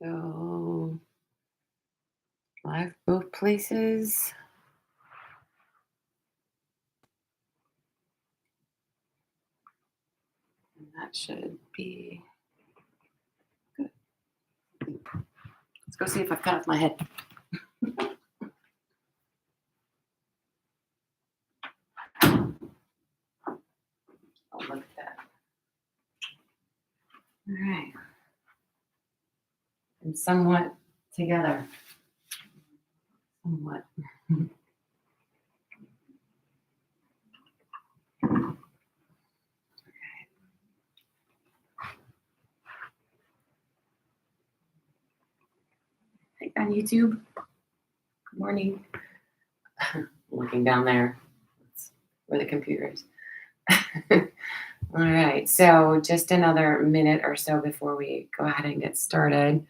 So live both places. And that should be good. Let's go see if I've cut off my head. Oh, look at that. All right. And somewhat together. Somewhat. Hey, on YouTube. Good morning. Looking down there. That's where the computer is. All right. So just another minute or so before we go ahead and get started.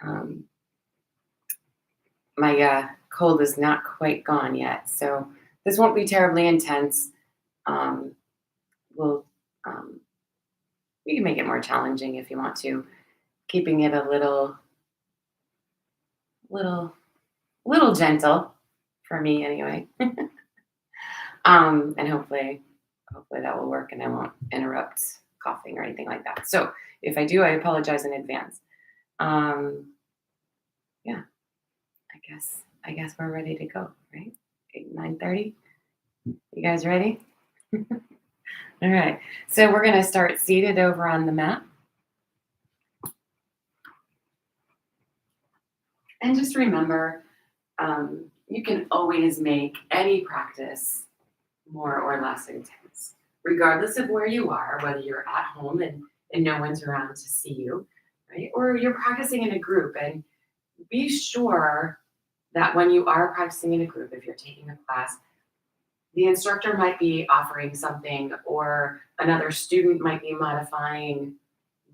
Um, my cold is not quite gone yet, so this won't be terribly intense. Um, we'll you can make it more challenging if you want to, keeping it a little, little gentle for me anyway. And hopefully that will work, and I won't interrupt coughing or anything like that. So if I do, I apologize in advance. Um, yeah, I guess we're ready to go, right? 9:30. You guys ready? All right. So we're going to start seated over on the mat. And just remember, you can always make any practice more or less intense, regardless of where you are, whether you're at home and no one's around to see you, right? Or you're practicing in a group. And be sure that when you are practicing in a group, if you're taking a class, the instructor might be offering something, or another student might be modifying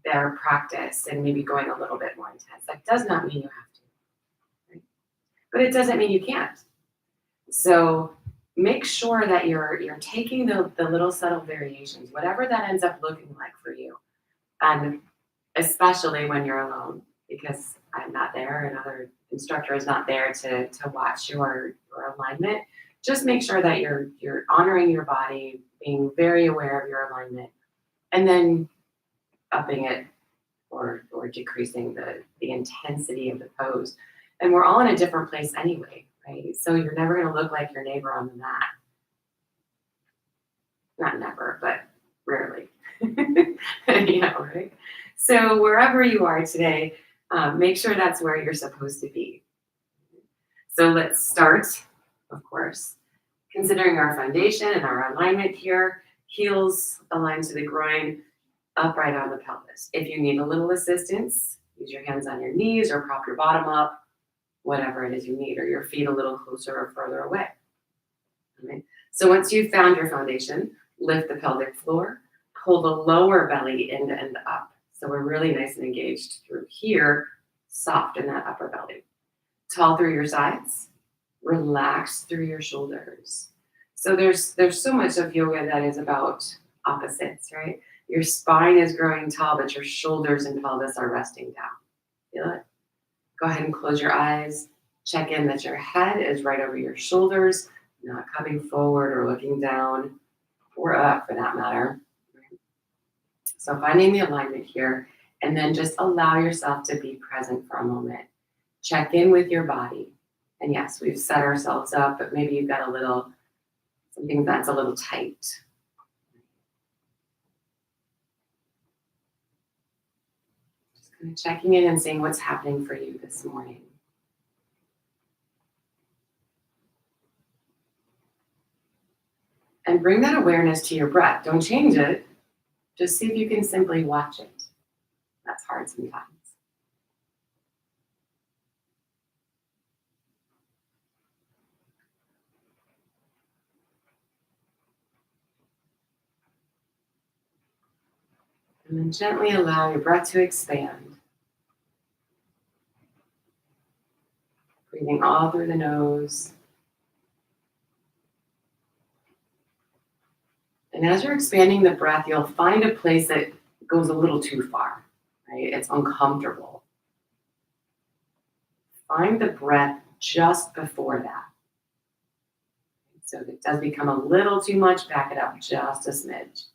their practice and maybe going a little bit more intense. That does not mean you have to, right? But it doesn't mean you can't. So make sure that you're taking the little subtle variations, whatever that ends up looking like for you. And especially when you're alone, because I'm not there, another instructor is not there to watch your alignment. Just make sure that you're honoring your body, being very aware of your alignment, and then upping it or decreasing the intensity of the pose. And we're all in a different place anyway, right? So you're never going to look like your neighbor on the mat. Not never, but rarely. Right? So wherever you are today, make sure that's where you're supposed to be. So let's start, of course, considering our foundation and our alignment here. Heels aligned to the groin, upright on the pelvis. If you need a little assistance, use your hands on your knees or prop your bottom up, whatever it is you need, or your feet a little closer or further away. Okay. So once you've found your foundation, lift the pelvic floor, pull the lower belly in and up. So we're really nice and engaged through here, soft in that upper belly. Tall through your sides, relax through your shoulders. So there's so much of yoga that is about opposites, right? Your spine is growing tall, but your shoulders and pelvis are resting down. Feel it? Go ahead and close your eyes. Check in that your head is right over your shoulders, not coming forward or looking down or up for that matter. So finding the alignment here, and then just allow yourself to be present for a moment. Check in with your body. And yes, we've set ourselves up, but maybe you've got something that's a little tight. Just kind of checking in and seeing what's happening for you this morning. And bring that awareness to your breath. Don't change it. Just see if you can simply watch it. That's hard sometimes. And then gently allow your breath to expand. Breathing all through the nose. And as you're expanding the breath, you'll find a place that goes a little too far, right? It's uncomfortable. find the breath just before that. So if it does become a little too much, back it up just a smidge.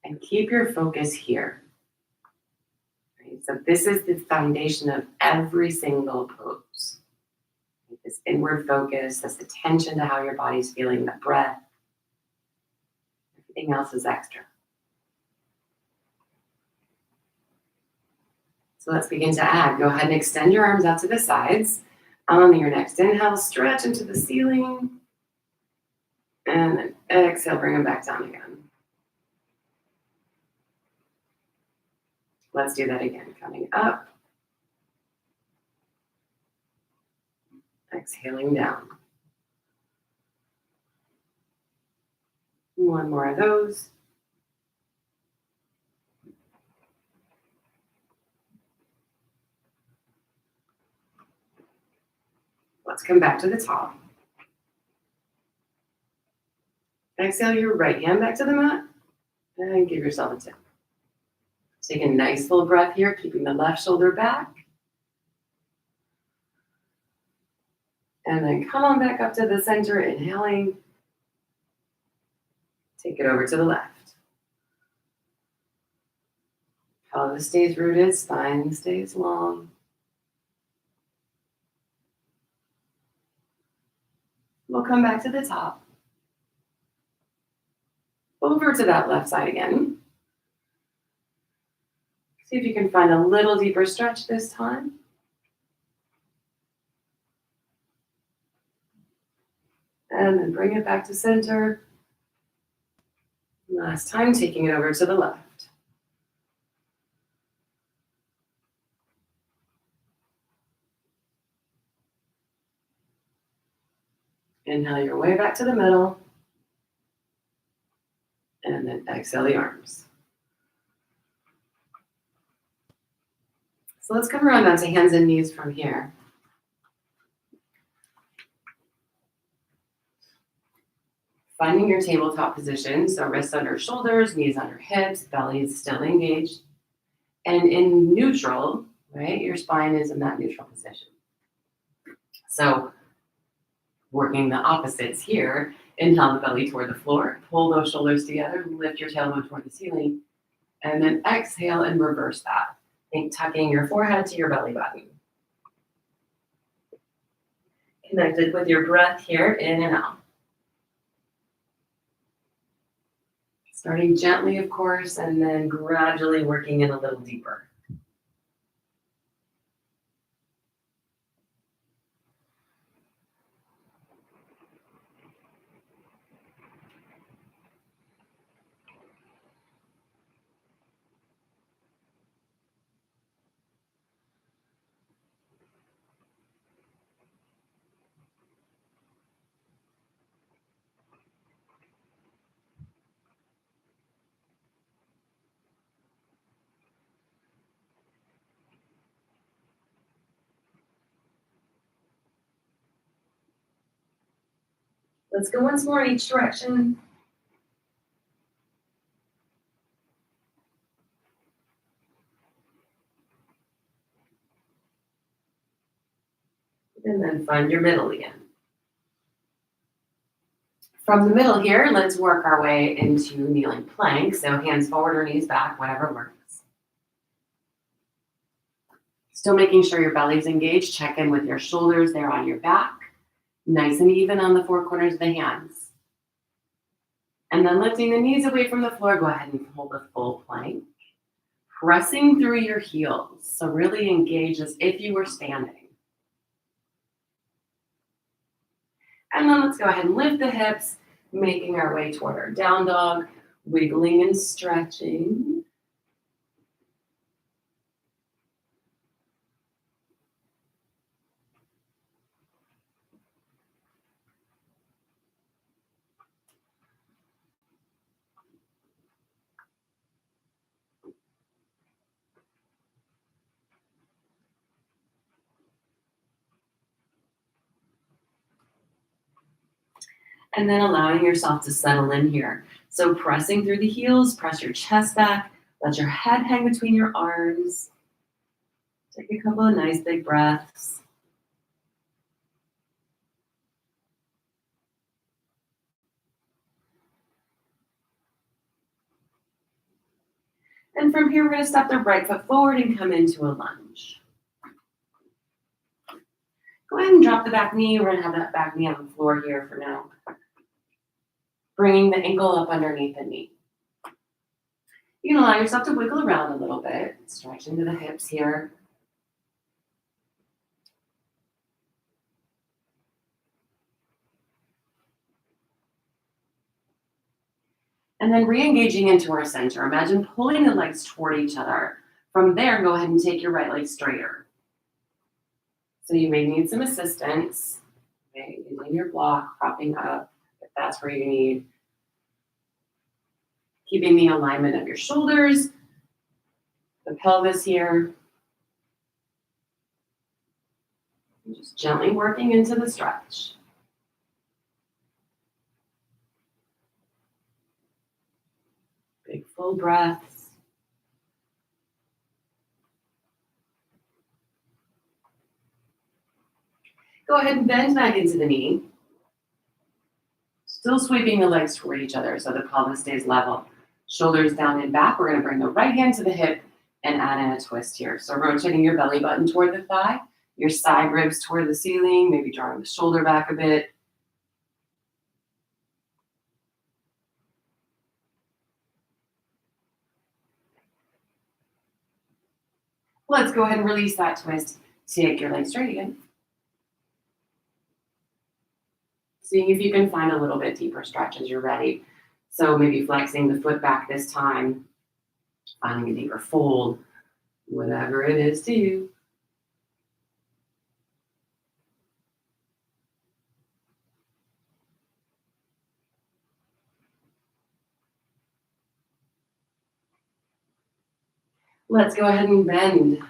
And keep your focus here. Right? So this is the foundation of every single pose. This inward focus, this attention to how your body's feeling, the breath. Everything else is extra. So let's begin to add. Go ahead and extend your arms out to the sides. On your next inhale, stretch into the ceiling. And then exhale, bring them back down again. Let's do that again. Coming up. Exhaling down. One more of those. Let's come back to the top. Exhale your right hand back to the mat and give yourself a tip. Take a nice full breath here, keeping the left shoulder back. And then come on back up to the center, inhaling. Take it over to the left. Pelvis stays rooted, spine stays long. We'll come back to the top. Over to that left side again. See if you can find a little deeper stretch this time. And then bring it back to center. Last time, taking it over to the left. Inhale your way back to the middle. And then exhale the arms. So let's come around onto hands and knees from here. Finding your tabletop position, so wrists under shoulders, knees under hips, belly is still engaged. And in neutral, right, your spine is in that neutral position. So working the opposites here, inhale the belly toward the floor, pull those shoulders together, lift your tailbone toward the ceiling, and then exhale and reverse that. Think tucking your forehead to your belly button. Connected with your breath here, in and out. Starting gently, of course, and then gradually working in a little deeper. Let's go once more in each direction. And then find your middle again. From the middle here, let's work our way into kneeling plank. So hands forward or knees back, whatever works. Still making sure your belly's engaged. Check in with your shoulders there on your back. Nice and even on the four corners of the hands. And then lifting the knees away from the floor, go ahead and hold a full plank. Pressing through your heels. So really engage as if you were standing. And then let's go ahead and lift the hips, making our way toward our down dog, wiggling and stretching. And then allowing yourself to settle in here. So pressing through the heels, press your chest back, let your head hang between your arms. Take a couple of nice big breaths. And from here, we're gonna step the right foot forward and come into a lunge. Go ahead and drop the back knee. We're gonna have that back knee on the floor here for now. Bringing the ankle up underneath the knee. You can allow yourself to wiggle around a little bit, stretch into the hips here. And then re-engaging into our center. Imagine pulling the legs toward each other. From there, go ahead and take your right leg straighter. So you may need some assistance, okay, using your block, propping up, if that's where you need. Keeping the alignment of your shoulders, the pelvis here. And just gently working into the stretch. Big full breaths. Go ahead and bend back into the knee. Still sweeping the legs toward each other so the pelvis stays level. Shoulders down and back. We're going to bring the right hand to the hip and add in a twist here. So rotating your belly button toward the thigh, your side ribs toward the ceiling, maybe drawing the shoulder back a bit. Let's go ahead and release that twist. Take your leg straight again. Seeing if you can find a little bit deeper stretch as you're ready. So maybe flexing the foot back this time, finding a deeper fold, whatever it is to you. Let's go ahead and bend.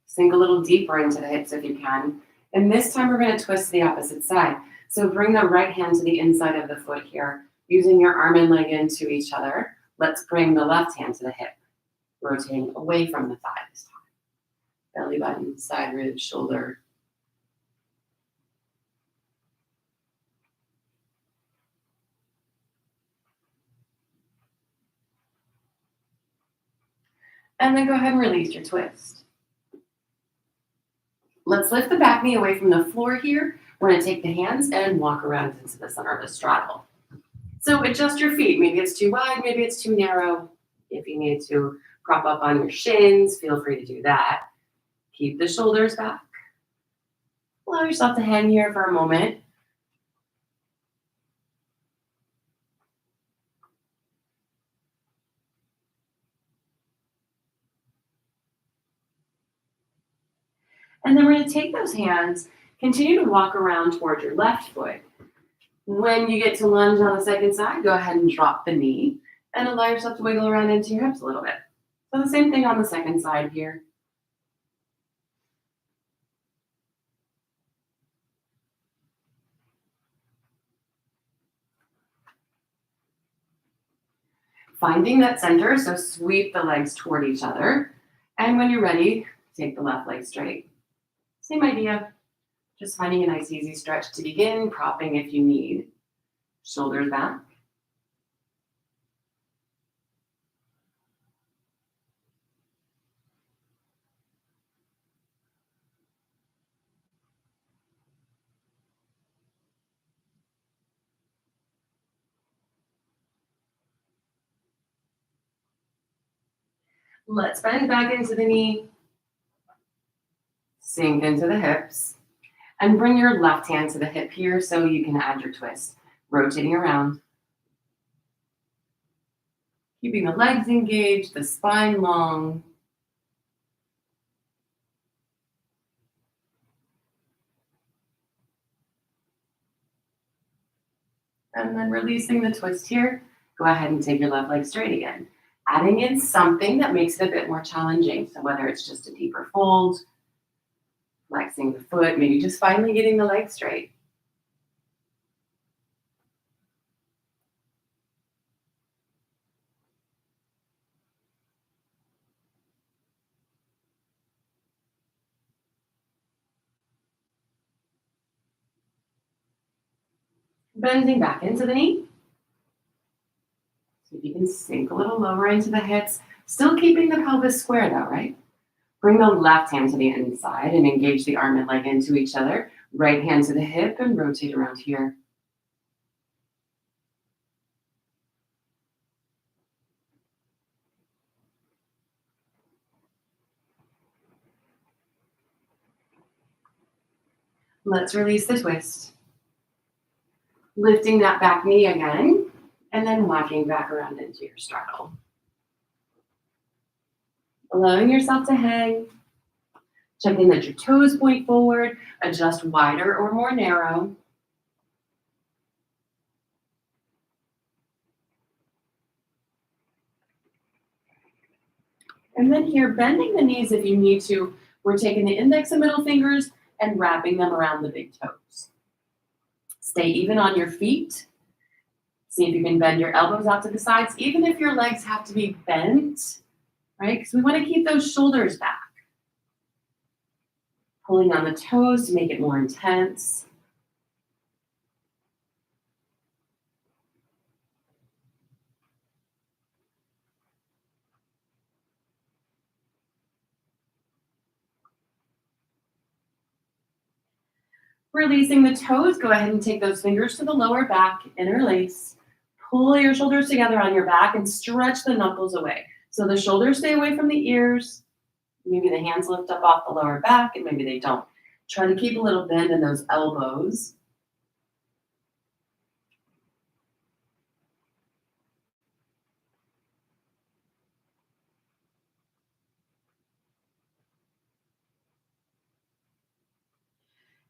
Sink a little deeper into the hips if you can. And this time we're going to twist to the opposite side. So bring the right hand to the inside of the foot here, using your arm and leg into each other. Let's bring the left hand to the hip, rotating away from the thigh this time. Belly button, side rib, shoulder. And then go ahead and release your twist. Let's lift the back knee away from the floor here. We're going to take the hands and walk around into the center of the straddle. So adjust your feet. Maybe it's too wide, maybe it's too narrow. If you need to prop up on your shins, feel free to do that. Keep the shoulders back. Allow yourself to hang here for a moment. And then we're going to take those hands, continue to walk around towards your left foot. When you get to lunge on the second side, go ahead and drop the knee and allow yourself to wiggle around into your hips a little bit. So the same thing on the second side here. Finding that center, so sweep the legs toward each other. And when you're ready, take the left leg straight. Same idea, just finding a nice easy stretch to begin, propping if you need. Shoulders back. Let's bend back into the knee. Sink into the hips. And bring your left hand to the hip here so you can add your twist. Rotating around. Keeping the legs engaged, the spine long. And then releasing the twist here. Go ahead and take your left leg straight again. Adding in something that makes it a bit more challenging. So whether it's just a deeper fold, flexing the foot, maybe just finally getting the leg straight. Bending back into the knee. See if you can sink a little lower into the hips, still keeping the pelvis square though, right? Bring the left hand to the inside and engage the arm and leg into each other. Right hand to the hip and rotate around here. Let's release the twist. Lifting that back knee again, and then walking back around into your straddle. Allowing yourself to hang. Checking that your toes point forward, adjust wider or more narrow. And then here, bending the knees if you need to. We're taking the index and middle fingers and wrapping them around the big toes. Stay even on your feet. See if you can bend your elbows out to the sides, even if your legs have to be bent, right? Because we want to keep those shoulders back. Pulling on the toes to make it more intense. Releasing the toes, go ahead and take those fingers to the lower back, interlace. Pull your shoulders together on your back and stretch the knuckles away. So the shoulders stay away from the ears. Maybe the hands lift up off the lower back and maybe they don't. Try to keep a little bend in those elbows.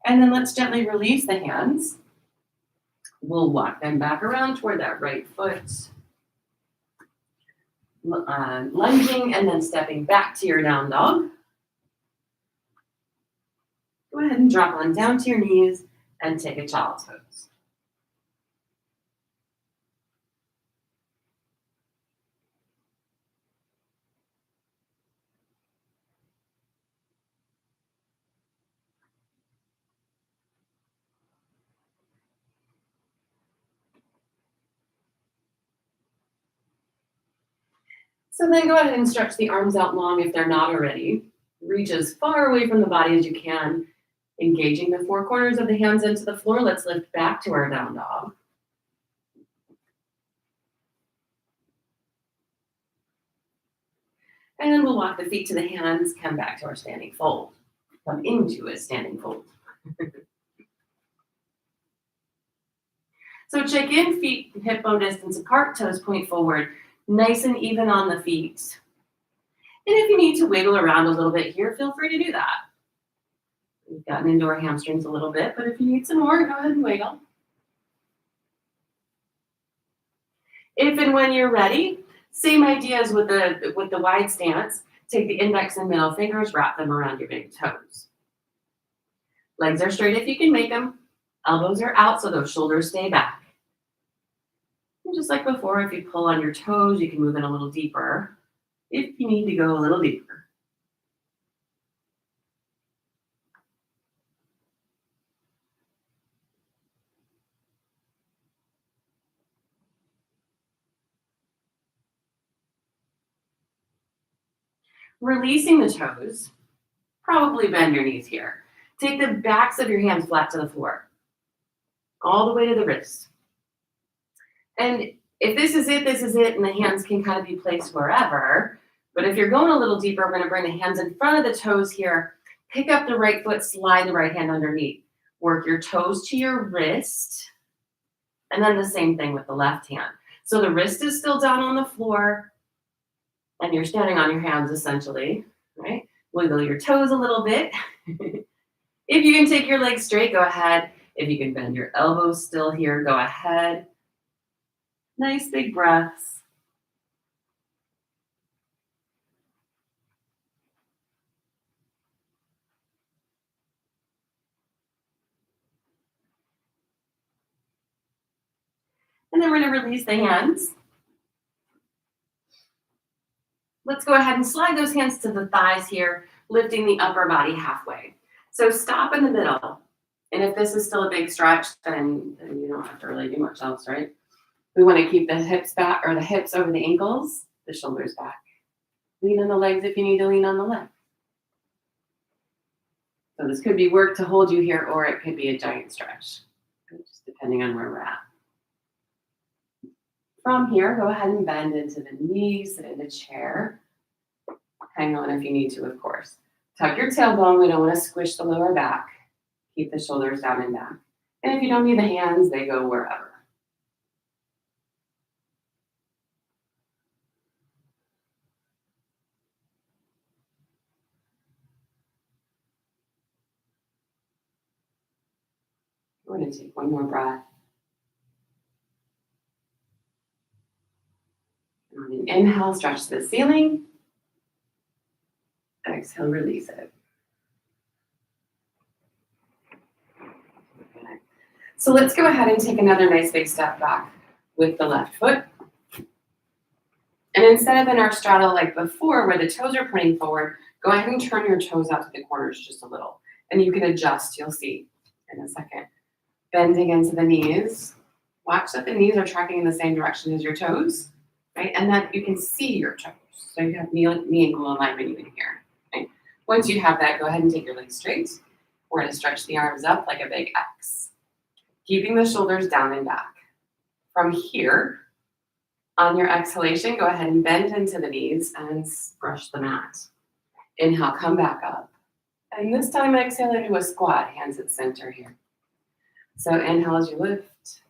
And then let's gently release the hands. We'll walk them back around toward that right foot. Lunging and then stepping back to your down dog. Go ahead and drop on down to your knees and take a child's pose. So then go ahead and stretch the arms out long if they're not already. Reach as far away from the body as you can, engaging the four corners of the hands into the floor. Let's lift back to our down dog. And then we'll walk the feet to the hands, come back to our standing fold. Come into a standing fold. So check in, feet hip bone distance apart, toes point forward. Nice and even on the feet. And if you need to wiggle around a little bit here, feel free to do that. We've gotten into our hamstrings a little bit, but if you need some more, go ahead and wiggle. If and when you're ready, same idea as with the wide stance. Take the index and middle fingers, wrap them around your big toes. Legs are straight if you can make them. Elbows are out so those shoulders stay back. And just like before, if you pull on your toes, you can move in a little deeper if you need to go a little deeper. Releasing the toes, probably bend your knees here. Take the backs of your hands flat to the floor, all the way to the wrist. And if this is it, and the hands can kind of be placed wherever. But if you're going a little deeper, we're going to bring the hands in front of the toes here. Pick up the right foot, slide the right hand underneath. Work your toes to your wrist. And then the same thing with the left hand. So the wrist is still down on the floor. And you're standing on your hands essentially, right? Wiggle your toes a little bit. If you can take your legs straight, go ahead. If you can bend your elbows still here, go ahead. Nice big breaths. And then we're going to release the hands. Let's go ahead and slide those hands to the thighs here, lifting the upper body halfway. So stop in the middle. And if this is still a big stretch, then you don't have to really do much else, right? We want to keep the hips back, or the hips over the ankles, the shoulders back. Lean on the legs if you need to lean on the legs. So this could be work to hold you here, or it could be a giant stretch, just depending on where we're at. From here, go ahead and bend into the knees, sit in a chair. Hang on if you need to, of course. Tuck your tailbone. We don't want to squish the lower back. Keep the shoulders down and back. And if you don't need the hands, they go wherever. We're going to take one more breath. On an inhale, stretch to the ceiling. Exhale, release it. Okay. So let's go ahead and take another nice big step back with the left foot. And instead of in our straddle like before, where the toes are pointing forward, go ahead and turn your toes out to the corners just a little. And you can adjust, you'll see in a second. Bending into the knees. Watch that the knees are tracking in the same direction as your toes, right? And that you can see your toes. So you have knee ankle alignment even here. Right? Once you have that, go ahead and take your legs straight. We're going to stretch the arms up like a big X. Keeping the shoulders down and back. From here, on your exhalation, go ahead and bend into the knees and brush the mat. Inhale, come back up. And this time exhale into a squat, hands at center here. So inhale as you lift,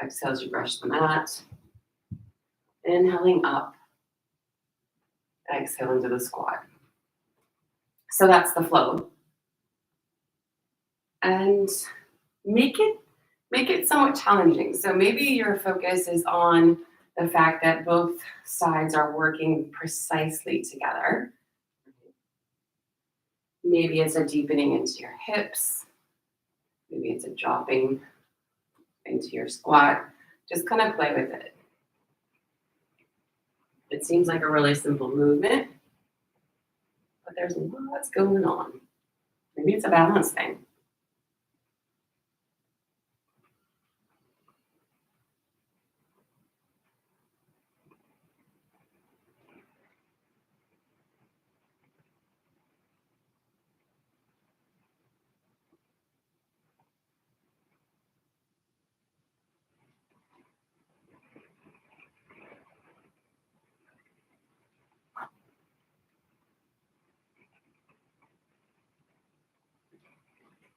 exhale as you brush the mat. Inhaling up, exhale into the squat. So that's the flow. And make it somewhat challenging. So maybe your focus is on the fact that both sides are working precisely together. Maybe it's a deepening into your hips. Maybe it's a dropping into your squat. Just kind of play with it. It seems like a really simple movement, but there's lots going on. Maybe it's a balance thing.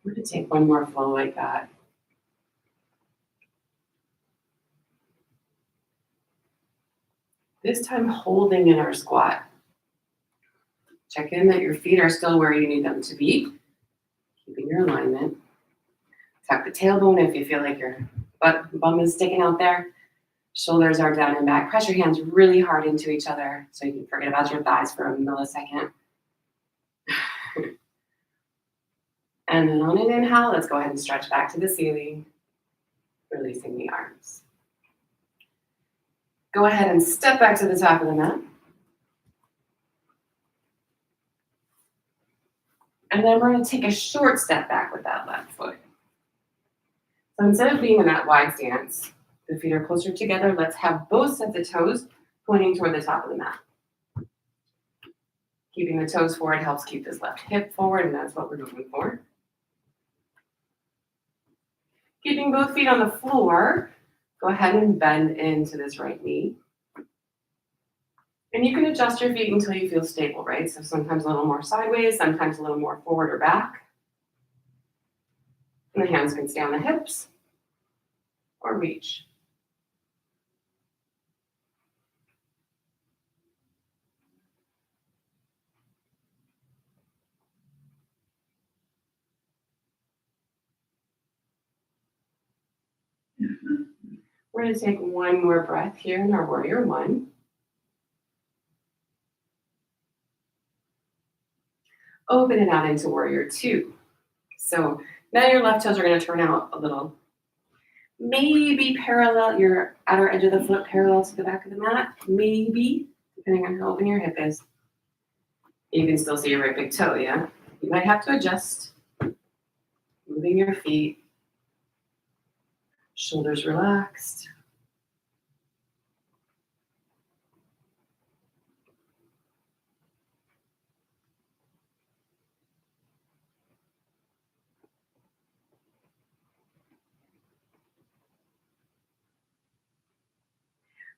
We're going to take one more flow like that. This time holding in our squat. Check in that your feet are still where you need them to be. Keeping your alignment. Tuck the tailbone if you feel like your bum is sticking out there. Shoulders are down and back. Press your hands really hard into each other so you can forget about your thighs for a millisecond. And then on an inhale, let's go ahead and stretch back to the ceiling, releasing the arms. Go ahead and step back to the top of the mat. And then we're going to take a short step back with that left foot. So instead of being in that wide stance, the feet are closer together. Let's have both sets of toes pointing toward the top of the mat. Keeping the toes forward helps keep this left hip forward, and that's what we're going for. Keeping both feet on the floor, go ahead and bend into this right knee. And you can adjust your feet until you feel stable, right? So sometimes a little more sideways, sometimes a little more forward or back. And the hands can stay on the hips or reach. We're going to take one more breath here in our warrior one. Open it out into warrior two. So now your left toes are going to turn out a little. Maybe parallel, your outer edge of the foot parallel to the back of the mat. Maybe, depending on how open your hip is. You can still see your right big toe, yeah? You might have to adjust. You moving your feet, shoulders relaxed.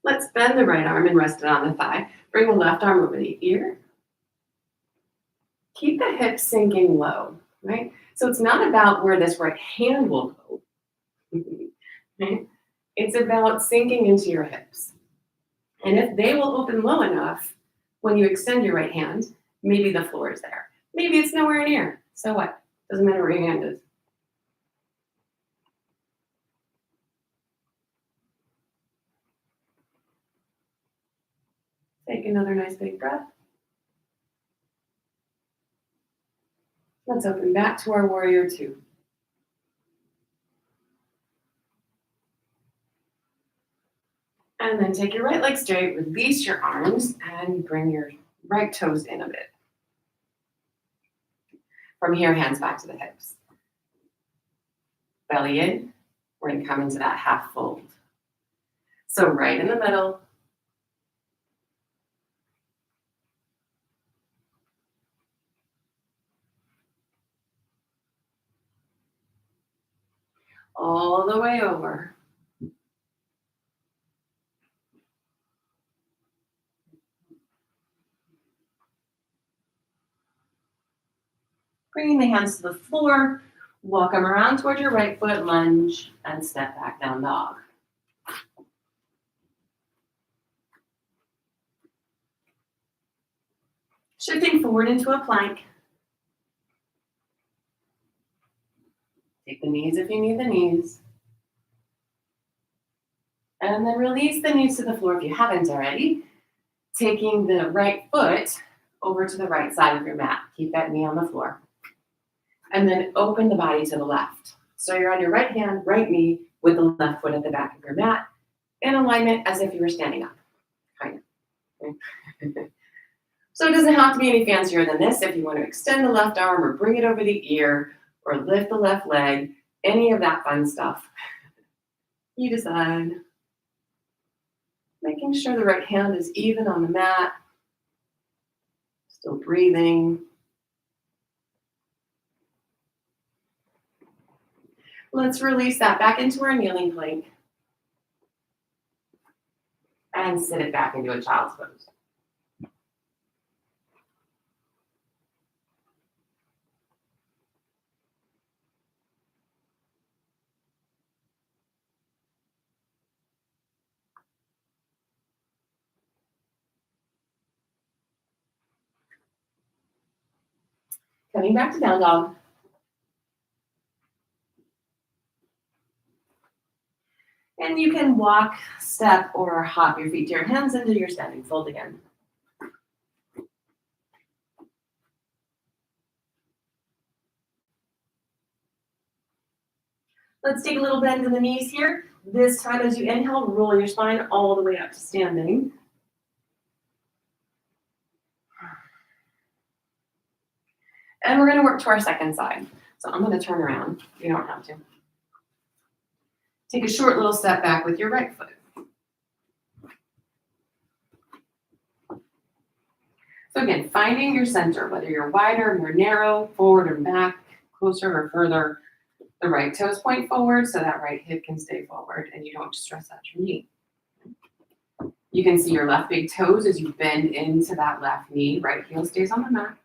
Let's bend the right arm and rest it on the thigh. Bring the left arm over the ear. Keep the hips sinking low, right? So it's not about where this right hand will go. Right? It's about sinking into your hips. And if they will open low enough, when you extend your right hand, maybe the floor is there. Maybe it's nowhere near. So what? Doesn't matter where your hand is. Take another nice big breath. Let's open back to our warrior two. And then take your right leg straight, release your arms, and bring your right toes in a bit. From here, hands back to the hips. Belly in, we're gonna come into that half fold. So right in the middle. All the way over. Bringing the hands to the floor, walk them around toward your right foot, lunge, and step back down dog. Shifting forward into a plank. Take the knees if you need the knees. And then release the knees to the floor if you haven't already. Taking the right foot over to the right side of your mat. Keep that knee on the floor. And then open the body to the left. So you're on your right hand, right knee, with the left foot at the back of your mat, in alignment as if you were standing up. Kind of. So it doesn't have to be any fancier than this. If you want to extend the left arm or bring it over the ear or lift the left leg, any of that fun stuff, you decide. Making sure the right hand is even on the mat. Still breathing. Let's release that back into our kneeling plank. And sit it back into a child's pose. Coming back to down dog. And you can walk, step, or hop your feet to your hands into your standing fold again. Let's take a little bend in the knees here. This time as you inhale, roll your spine all the way up to standing. And we're going to work to our second side. So I'm going to turn around. You don't have to. Take a short little step back with your right foot. So again, finding your center, whether you're wider or more narrow, forward or back, closer or further. The right toes point forward so that right hip can stay forward and you don't stress out your knee. You can see your left big toes as you bend into that left knee. Right heel stays on the mat.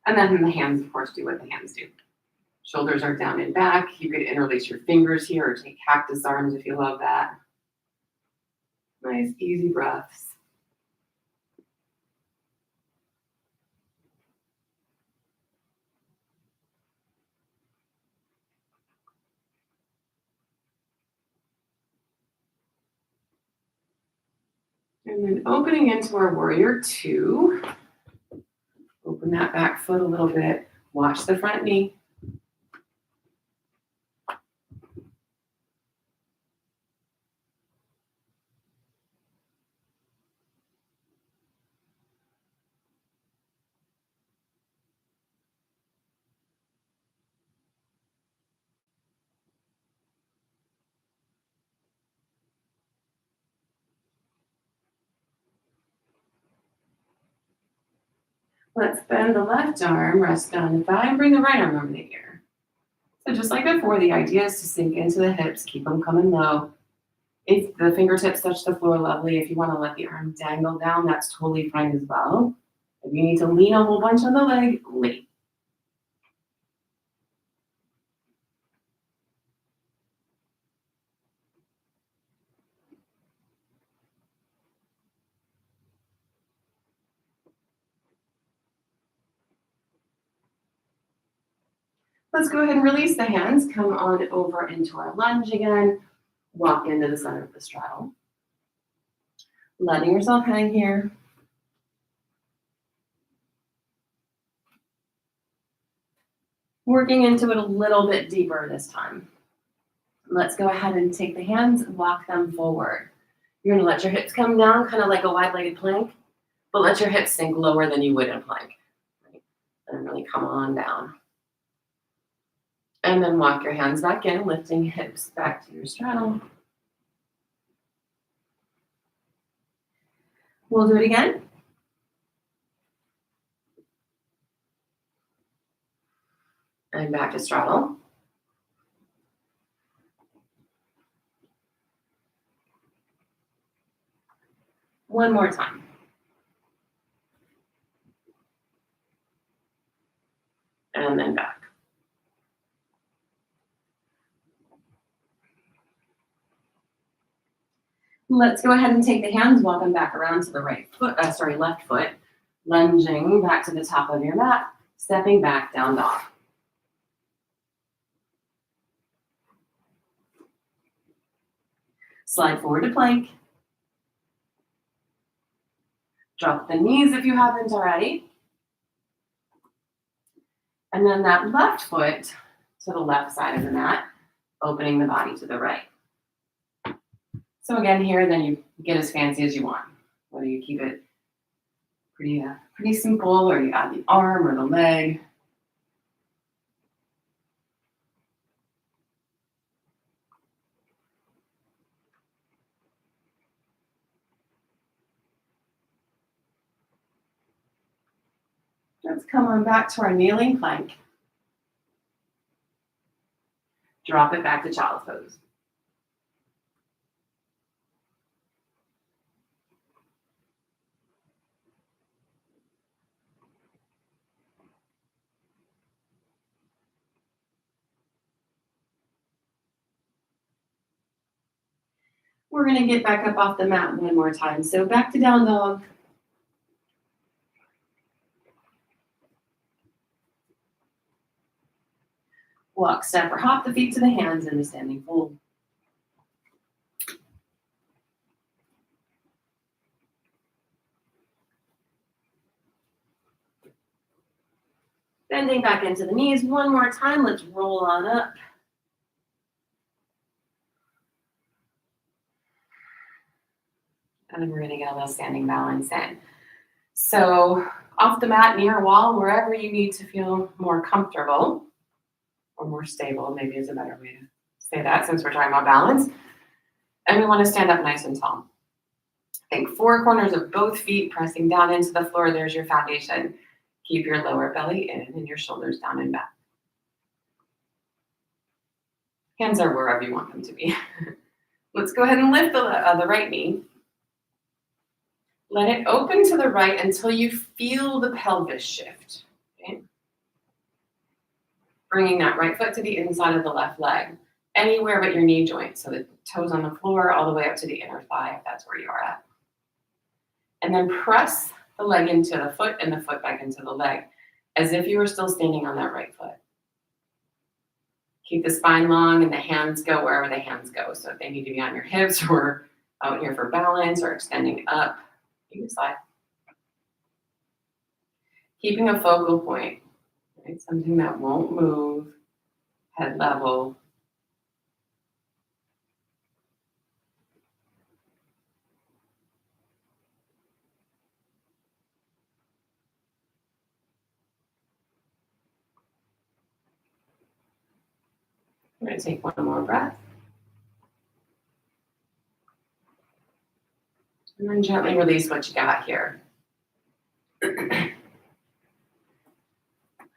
And then the hands, of course, do what the hands do. Shoulders are down and back. You could interlace your fingers here or take cactus arms if you love that. Nice, easy breaths. And then opening into our warrior two. Open that back foot a little bit. Watch the front knee. Let's bend the left arm, rest on the thigh, and bring the right arm over the ear. So just like before, the idea is to sink into the hips, keep them coming low. If the fingertips touch the floor, lovely. If you want to let the arm dangle down, that's totally fine as well. If you need to lean a whole bunch on the leg, lean. Let's go ahead and release the hands. Come on over into our lunge again. Walk into the center of the straddle. Letting yourself hang here. Working into it a little bit deeper this time. Let's go ahead and take the hands and walk them forward. You're gonna let your hips come down, kind of like a wide-legged plank, but let your hips sink lower than you would in a plank. Right? And really come on down. And then walk your hands back in, lifting hips back to your straddle. We'll do it again. And back to straddle. One more time. And then back. Let's go ahead and take the hands, walk them back around to the left foot, lunging back to the top of your mat, stepping back, down dog. Slide forward to plank. Drop the knees if you haven't already. And then that left foot to the left side of the mat, opening the body to the right. So again, here, then you get as fancy as you want. Whether you keep it pretty simple, or you add the arm or the leg. Let's come on back to our kneeling plank. Drop it back to child's pose. We're going to get back up off the mat one more time. So back to down dog. Walk, step, or hop the feet to the hands in the standing fold. Bending back into the knees one more time. Let's roll on up. And then we're going to get a little standing balance in. So off the mat, near a wall, wherever you need to feel more comfortable or more stable, maybe is a better way to say that since we're talking about balance. And we want to stand up nice and tall. Think four corners of both feet pressing down into the floor. There's your foundation. Keep your lower belly in and your shoulders down and back. Hands are wherever you want them to be. Let's go ahead and lift the right knee. Let it open to the right until you feel the pelvis shift. Okay? Bringing that right foot to the inside of the left leg, anywhere but your knee joint. So the toes on the floor all the way up to the inner thigh, if that's where you are at. And then press the leg into the foot and the foot back into the leg, as if you were still standing on that right foot. Keep the spine long and the hands go wherever the hands go. So if they need to be on your hips or out here for balance or extending up, you decide. Keeping a focal point, right? Something that won't move, head level. We're going to take one more breath. And then gently release what you got here.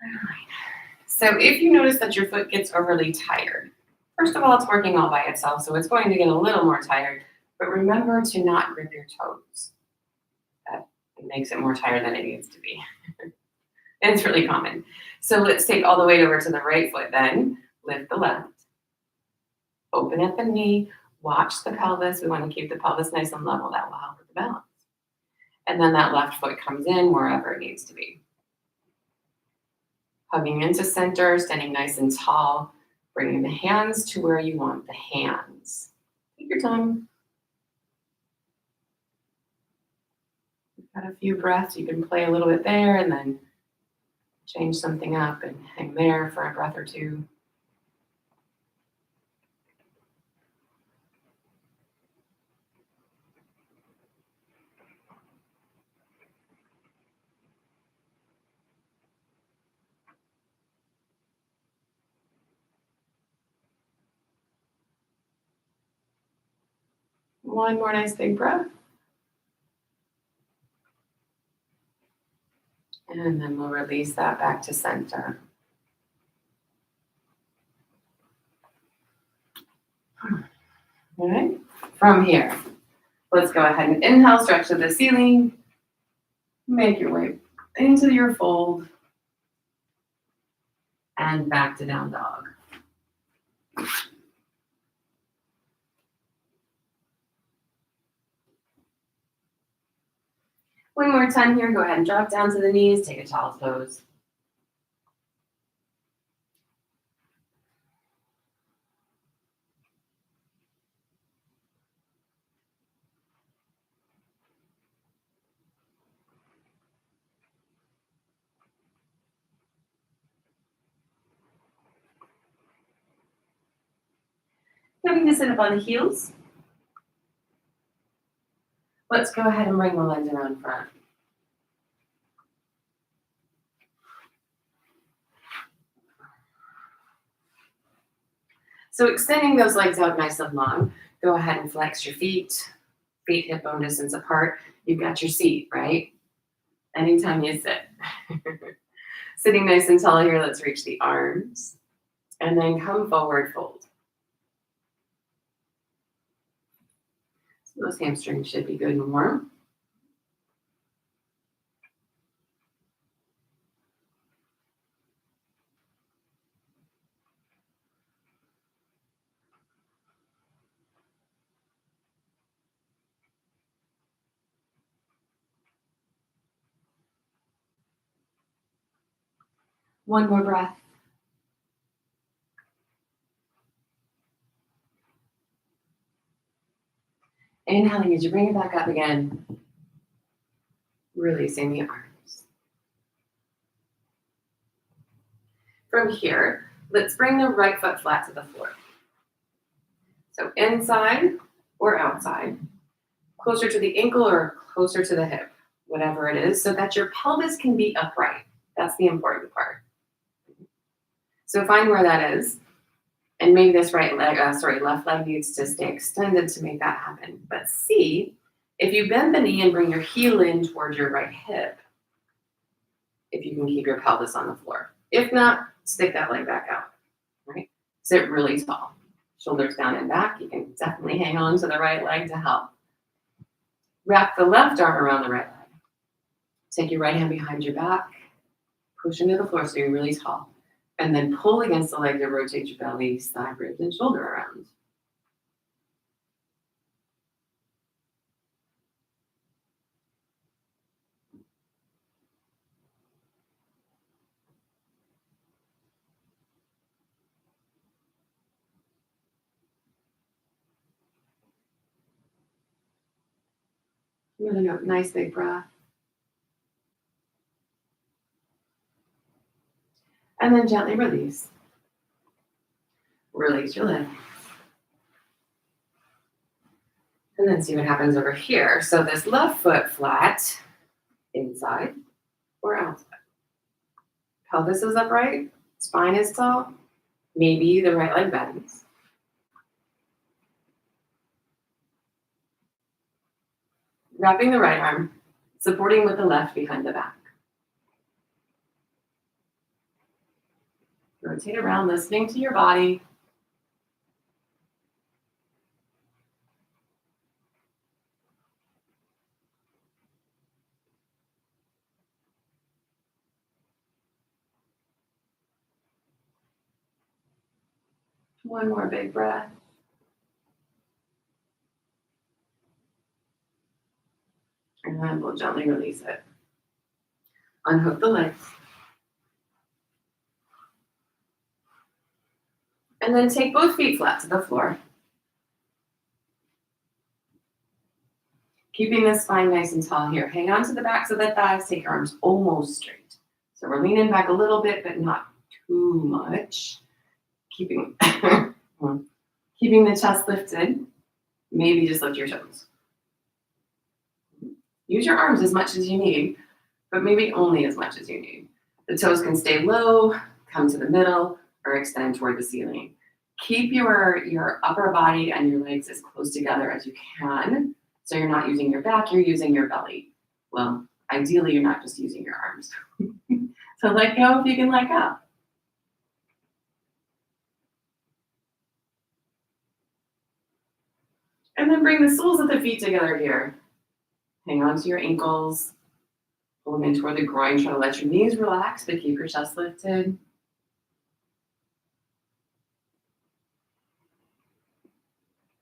Alright. So if you notice that your foot gets overly tired, first of all, it's working all by itself, so it's going to get a little more tired, but remember to not grip your toes. That makes it more tired than it needs to be. And it's really common. So let's take all the weight over to the right foot then. Lift the left. Open at the knee. Watch the pelvis. We want to keep the pelvis nice and level. That will help with the balance. And then that left foot comes in wherever it needs to be. Hugging into center, standing nice and tall. Bringing the hands to where you want the hands. Take your time. You've got a few breaths. You can play a little bit there and then change something up and hang there for a breath or two. One more nice big breath. And then we'll release that back to center. All right, from here, let's go ahead and inhale, stretch to the ceiling. Make your way into your fold. And back to down dog. One more time here, go ahead and drop down to the knees, take a child's pose. Coming to sit up on the heels. Let's go ahead and bring the legs around front. So extending those legs out nice and long, go ahead and flex your feet hip bone distance apart. You've got your seat, right? Anytime you sit. Sitting nice and tall here, let's reach the arms. And then come forward, fold. So those hamstrings should be good and warm. One more breath. Inhaling as you bring it back up again. Releasing the arms. From here, let's bring the right foot flat to the floor. So inside or outside, closer to the ankle or closer to the hip, whatever it is, so that your pelvis can be upright. That's the important part. So find where that is. And maybe this left leg needs to stay extended to make that happen. But see, if you bend the knee and bring your heel in towards your right hip, if you can keep your pelvis on the floor. If not, stick that leg back out, right? Sit really tall. Shoulders down and back. You can definitely hang on to the right leg to help. Wrap the left arm around the right leg. Take your right hand behind your back. Push into the floor so you're really tall. And then pull against the leg to rotate your belly, thigh, ribs, and shoulder around. Really nice big breath. And then gently release. Release your legs. And then see what happens over here. So this left foot flat, inside or outside. Pelvis is upright, spine is tall, maybe the right leg bends. Wrapping the right arm, supporting with the left behind the back. Rotate around, listening to your body. One more big breath. And then we'll gently release it. Unhook the legs. And then take both feet flat to the floor. Keeping the spine nice and tall here. Hang on to the backs of the thighs. Take your arms almost straight. So we're leaning back a little bit, but not too much. Keeping, keeping the chest lifted. Maybe just lift your toes. Use your arms as much as you need, but maybe only as much as you need. The toes can stay low, come to the middle, or extend toward the ceiling. Keep your upper body and your legs as close together as you can. So you're not using your back, you're using your belly. Well, ideally, you're not just using your arms. So let go if you can let go. And then bring the soles of the feet together here. Hang on to your ankles. Pull them in toward the groin. Try to let your knees relax, but keep your chest lifted.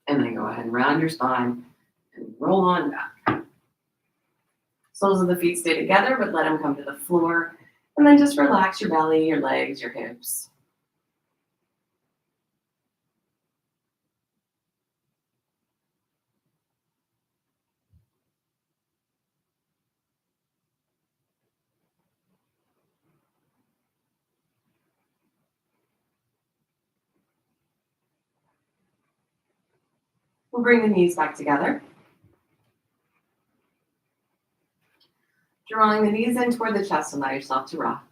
And then go ahead and round your spine and roll on back. Soles of the feet stay together, but let them come to the floor. And then just relax your belly, your legs, your hips. We'll bring the knees back together. Drawing the knees in toward the chest, allow yourself to rock.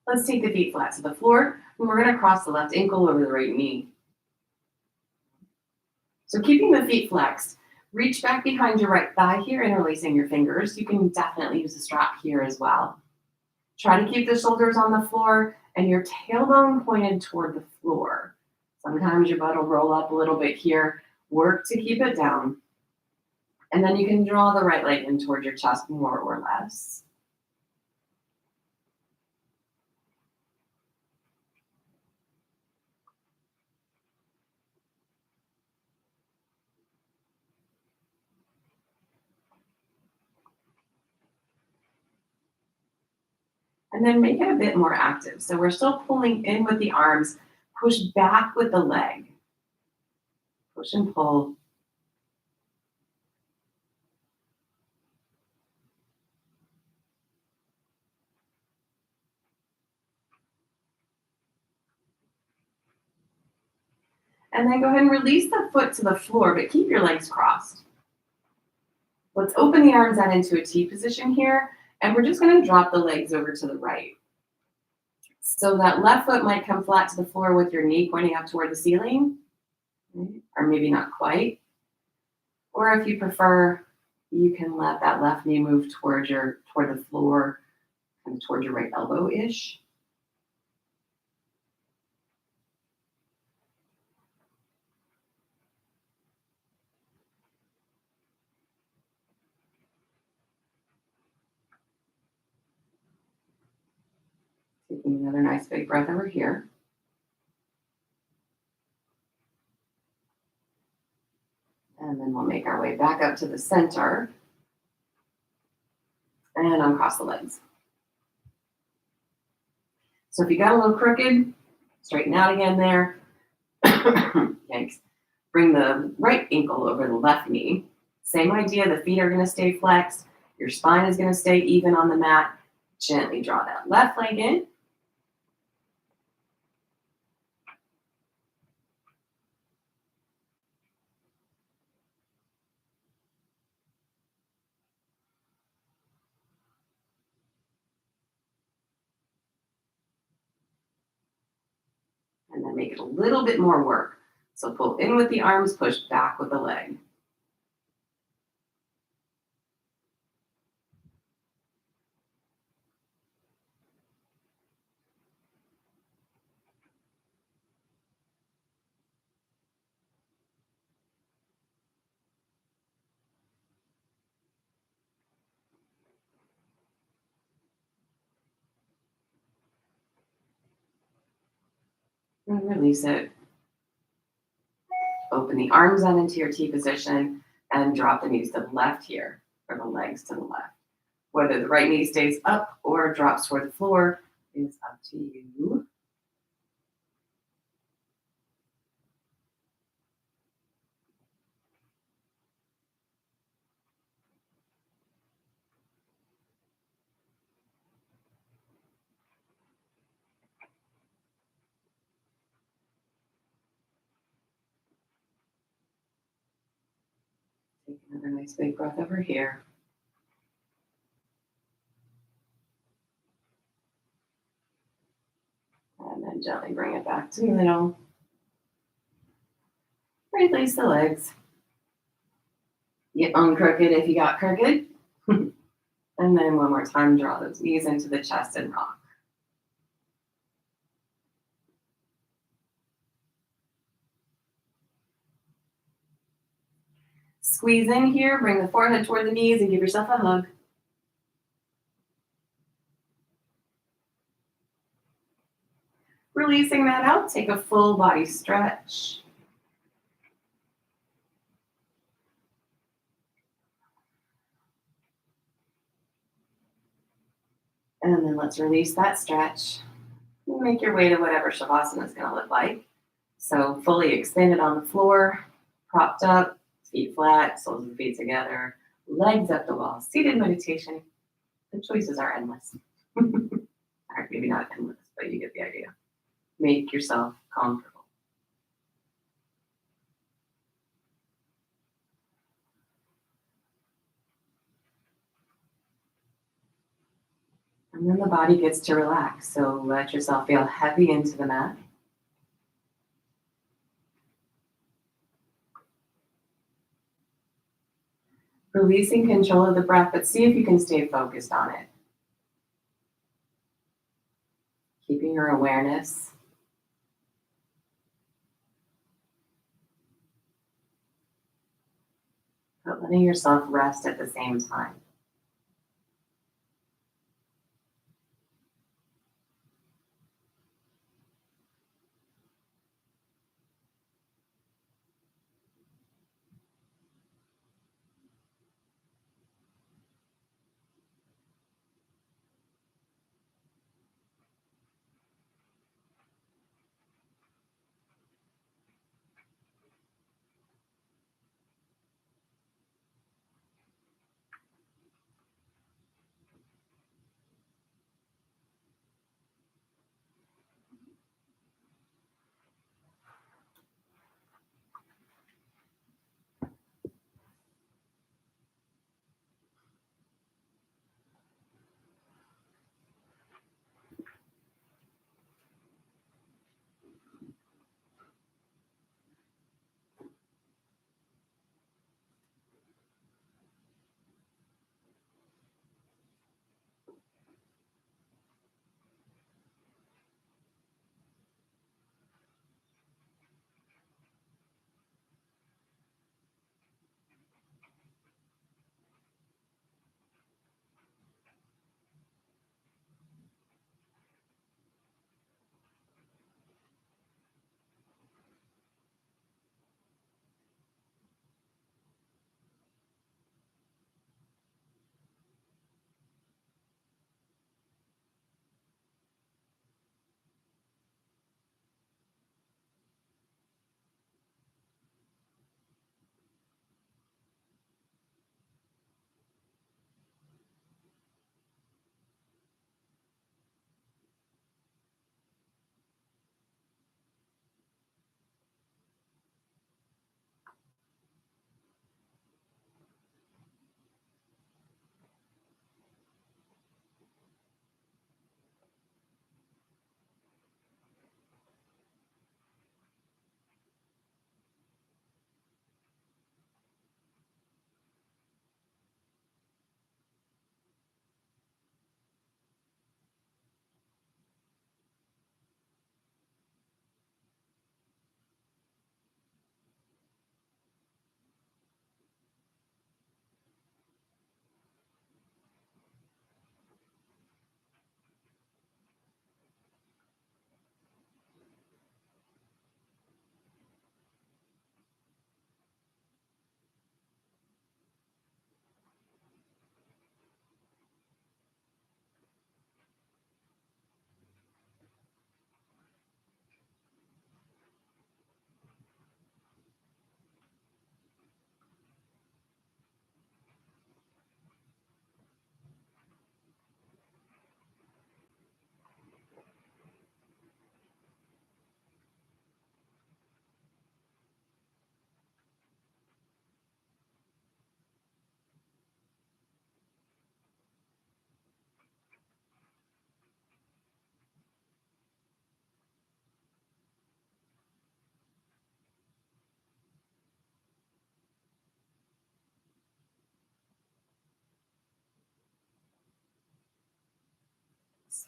Let's take the feet flat to the floor, and we're going to cross the left ankle over the right knee. So keeping the feet flexed, reach back behind your right thigh here, interlacing your fingers. You can definitely use a strap here as well. Try to keep the shoulders on the floor and your tailbone pointed toward the floor. Sometimes your butt will roll up a little bit here. Work to keep it down. And then you can draw the right leg in toward your chest more or less. And then make it a bit more active. So we're still pulling in with the arms, push back with the leg. Push and pull. And then go ahead and release the foot to the floor, but keep your legs crossed. Let's open the arms out into a T position here, and we're just going to drop the legs over to the right. So that left foot might come flat to the floor with your knee pointing up toward the ceiling, or maybe not quite. Or if you prefer, you can let that left knee move toward the floor, kind of toward your right elbow-ish. Taking another nice big breath over here. And then we'll make our way back up to the center and uncross the legs. So if you got a little crooked, straighten out again there. Thanks. Bring the right ankle over the left knee. Same idea, the feet are going to stay flexed. Your spine is going to stay even on the mat. Gently draw that left leg in. then make it a little bit more work. So pull in with the arms, push back with the leg. And release it. Open the arms out into your T position and drop the knees to the left here, or the legs to the left. Whether the right knee stays up or drops toward the floor is up to you. Take another nice big breath over here. And then gently bring it back to the middle. Release the legs. Get uncrooked if you got crooked. And then one more time, draw those knees into the chest and rock. Squeeze in here, bring the forehead toward the knees and give yourself a hug. Releasing that out, take a full body stretch. And then let's release that stretch. Make your way to whatever Shavasana is going to look like. So fully extended on the floor, propped up, feet flat, soles of the feet together, legs up the wall. Seated meditation. The choices are endless. All right, maybe not endless, but you get the idea. Make yourself comfortable. And then the body gets to relax. So let yourself feel heavy into the mat. Releasing control of the breath, but see if you can stay focused on it. Keeping your awareness. But letting yourself rest at the same time.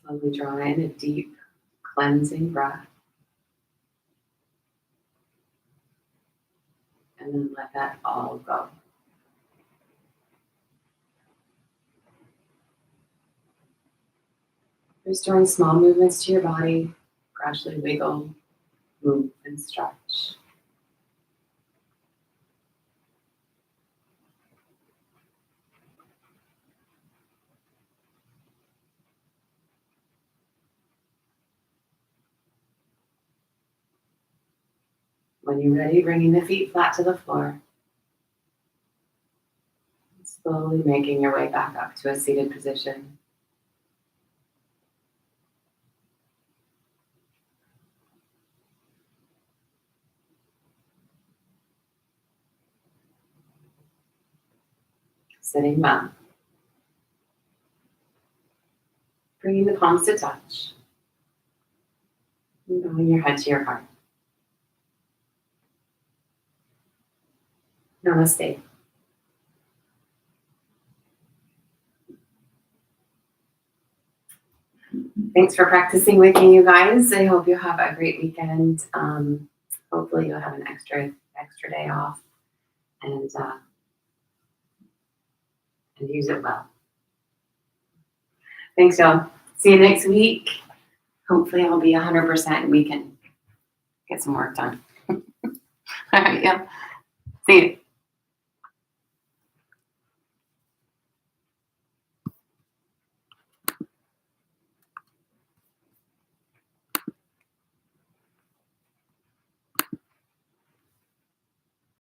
Slowly draw in a deep cleansing breath. And then let that all go. Restoring small movements to your body. Gradually wiggle, move, and stretch. When you're ready, bringing the feet flat to the floor. Slowly making your way back up to a seated position. Sitting well. Bringing the palms to touch. And bowing your head to your heart. Namaste. Thanks for practicing with me, you guys. I hope you have a great weekend. Hopefully you'll have an extra day off and use it well. Thanks, y'all. See you next week. Hopefully I'll be 100% and we can get some work done. All right, yeah. See you.